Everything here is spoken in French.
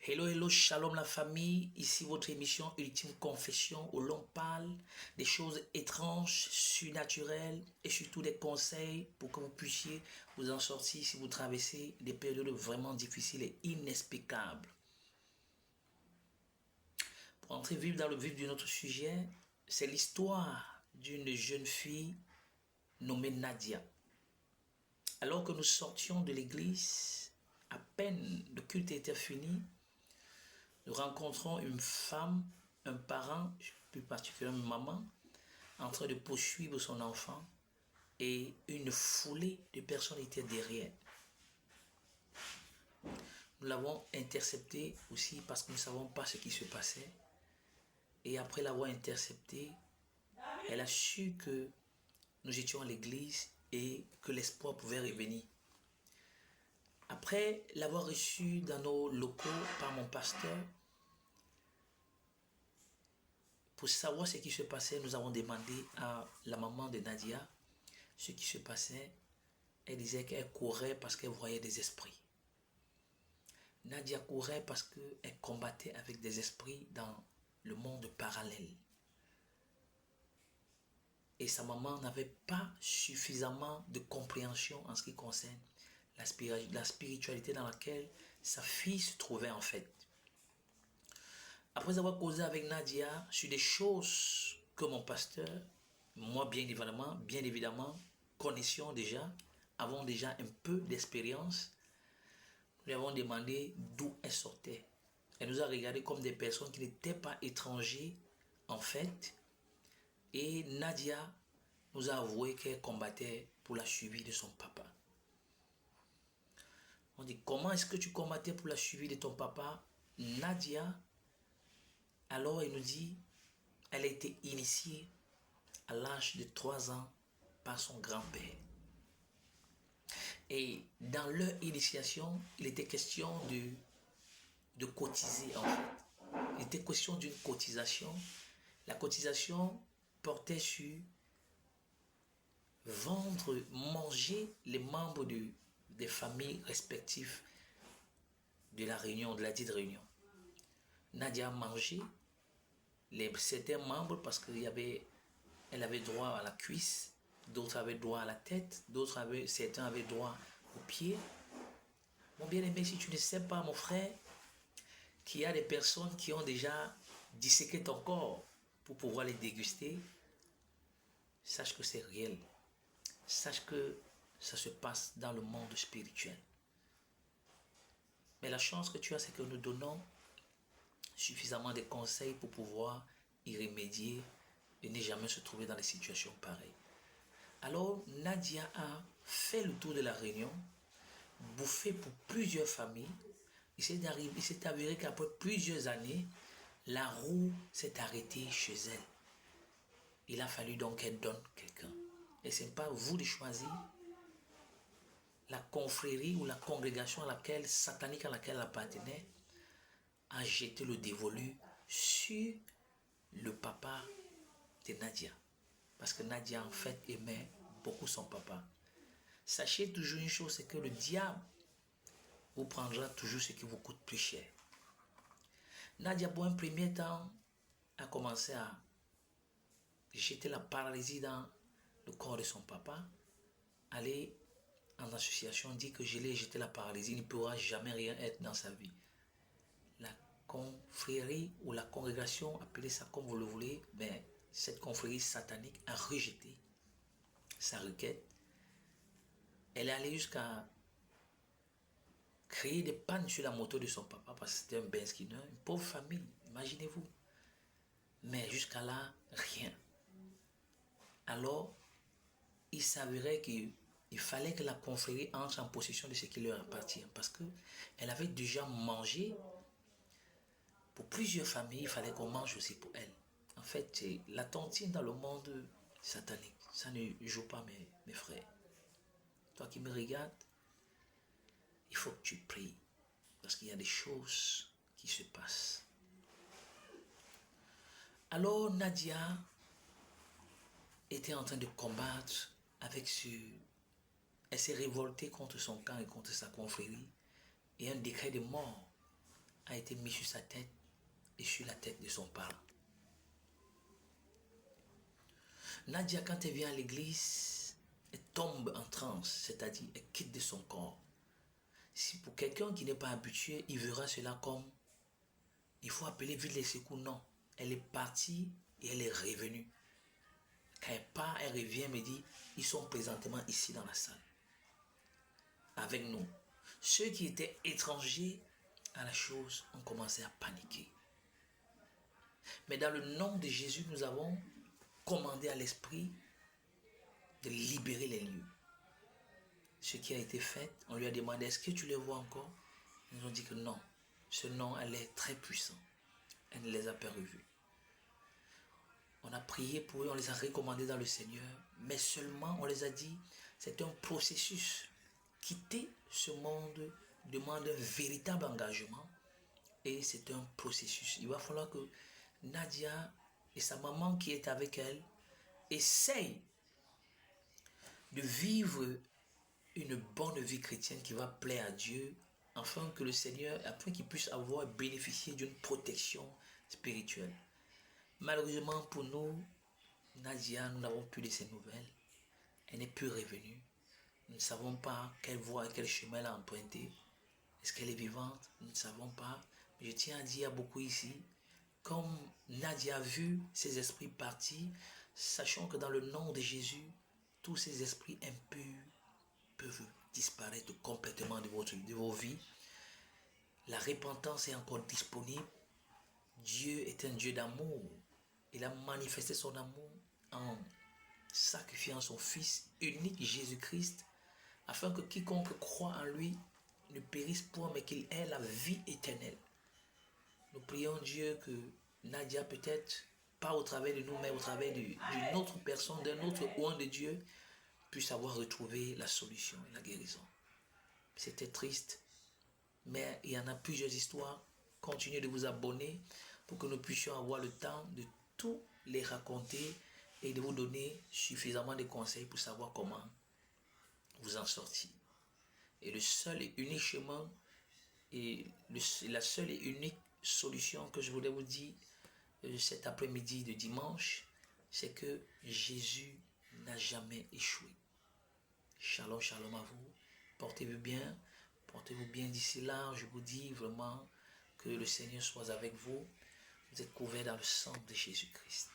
Hello, hello, shalom la famille. Ici votre émission Ultime Confession où l'on parle des choses étranges, surnaturelles et surtout des conseils pour que vous puissiez vous en sortir si vous traversez des périodes vraiment difficiles et inexplicables. Pour entrer vite dans le vif de notre sujet, c'est l'histoire d'une jeune fille nommée Nadia. Alors que nous sortions de l'église, à peine le culte était fini, nous rencontrons une femme, un parent, plus particulièrement une maman, en train de poursuivre son enfant et une foulée de personnes étaient derrière. Nous l'avons interceptée aussi parce que nous ne savons pas ce qui se passait. Et après l'avoir interceptée, elle a su que nous étions à l'église et que l'espoir pouvait revenir. Après l'avoir reçue dans nos locaux par mon pasteur, pour savoir ce qui se passait, nous avons demandé à la maman de Nadia ce qui se passait. Elle disait qu'elle courait parce qu'elle voyait des esprits. Nadia courait parce qu'elle combattait avec des esprits dans le monde parallèle. Et sa maman n'avait pas suffisamment de compréhension en ce qui concerne la spiritualité dans laquelle sa fille se trouvait en fait. Après avoir causé avec Nadia sur des choses que mon pasteur, moi bien évidemment, connaissions déjà, avons déjà un peu d'expérience, nous lui avons demandé d'où elle sortait. Elle nous a regardé comme des personnes qui n'étaient pas étrangers en fait. Et Nadia nous a avoué qu'elle combattait pour la suivi de son papa. On dit, comment est-ce que tu combattais pour la suivi de ton papa? Nadia, alors elle nous dit, elle a été initiée à l'âge de 3 ans par son grand-père. Et dans leur initiation, il était question de cotiser en fait. Il était question d'une cotisation. La cotisation portait sur vendre, manger les membres des familles respectives de la réunion, de la dite réunion. Nadia a mangé certains membres parce qu'elle avait droit à la cuisse, d'autres avaient droit à la tête, certains avaient droit aux pieds. Mon bien-aimé, si tu ne sais pas, mon frère, qu'il y a des personnes qui ont déjà disséqué ton corps pour pouvoir les déguster, sache que c'est réel. Sache que ça se passe dans le monde spirituel. Mais la chance que tu as, c'est que nous donnons suffisamment de conseils pour pouvoir y remédier et ne jamais se trouver dans des situations pareilles. Alors, Nadia a fait le tour de la réunion, bouffé pour plusieurs familles. Il s'est avéré qu'après plusieurs années, la roue s'est arrêtée chez elle. Il a fallu donc qu'elle donne quelqu'un. Et ce n'est pas vous de choisir la confrérie ou la congrégation satanique à laquelle elle appartenait, a jeté le dévolu sur le papa de Nadia. Parce que Nadia, en fait, aimait beaucoup son papa. Sachez toujours une chose, c'est que le diable vous prendra toujours ce qui vous coûte plus cher. Nadia, pour un premier temps, a commencé à jeter la paralysie dans le corps de son papa, aller en association, dit que je l'ai jeté la paralysie, il ne pourra jamais rien être dans sa vie. La confrérie ou la congrégation, appelez ça comme vous le voulez, mais cette confrérie satanique a rejeté sa requête. Elle est allée jusqu'à créer des pannes sur la moto de son papa parce que c'était un Benz Skinner, une pauvre famille, imaginez-vous. Mais jusqu'à là, rien. Alors, il s'avérait qu'il fallait que la confrérie entre en possession de ce qui leur appartient parce qu'elle avait déjà mangé pour plusieurs familles, il fallait qu'on mange aussi pour elle. En fait, la tontine dans le monde satanique, ça ne joue pas mes frères. Toi qui me regardes, il faut que tu pries parce qu'il y a des choses qui se passent. Alors Nadia était en train de combattre avec elle s'est révoltée contre son camp et contre sa confrérie et un décret de mort a été mis sur sa tête et sur la tête de son parent. Nadia, quand elle vient à l'église, elle tombe en transe, c'est-à-dire elle quitte de son corps. Si pour quelqu'un qui n'est pas habitué, il verra cela comme il faut appeler vite les secours. Non, elle est partie et elle est revenue. Quand elle part, elle revient me dit, ils sont présentement ici dans la salle, avec nous. Ceux qui étaient étrangers à la chose ont commencé à paniquer. Mais dans le nom de Jésus, nous avons commandé à l'esprit de libérer les lieux. Ce qui a été fait, on lui a demandé, est-ce que tu les vois encore? Ils nous ont dit que non. Ce nom, elle est très puissant. Elle ne les a pas revus. On a prié pour eux, on les a recommandés dans le Seigneur, mais seulement on les a dit, c'est un processus. Quitter ce monde demande un véritable engagement et c'est un processus. Il va falloir que Nadia et sa maman qui est avec elle essayent de vivre une bonne vie chrétienne qui va plaire à Dieu, afin que le Seigneur, afin qu'il puisse avoir bénéficié d'une protection spirituelle. Malheureusement pour nous, Nadia, nous n'avons plus de ses nouvelles. Elle n'est plus revenue. Nous ne savons pas quelle voie, quel chemin elle a emprunté. Est-ce qu'elle est vivante? Nous ne savons pas. Mais je tiens à dire à beaucoup ici, comme Nadia a vu ses esprits partir, sachant que dans le nom de Jésus, tous ces esprits impurs peuvent disparaître complètement de vos vies. La repentance est encore disponible. Dieu est un Dieu d'amour. Il a manifesté son amour en sacrifiant son Fils unique Jésus-Christ, afin que quiconque croit en lui ne périsse point, mais qu'il ait la vie éternelle. Nous prions Dieu que Nadia, peut-être, pas au travers de nous, mais au travers d'une autre personne, d'un autre oint de Dieu, puisse avoir retrouvé la solution et la guérison. C'était triste, mais il y en a plusieurs histoires. Continuez de vous abonner pour que nous puissions avoir le temps de tout les raconter et de vous donner suffisamment de conseils pour savoir comment vous en sortir. Et le seul et unique chemin et la seule et unique solution que je voulais vous dire cet après-midi de dimanche, c'est que Jésus n'a jamais échoué. Shalom, shalom à vous. Portez-vous bien d'ici là. Je vous dis vraiment que le Seigneur soit avec vous. Vous êtes couverts dans le sang de Jésus-Christ.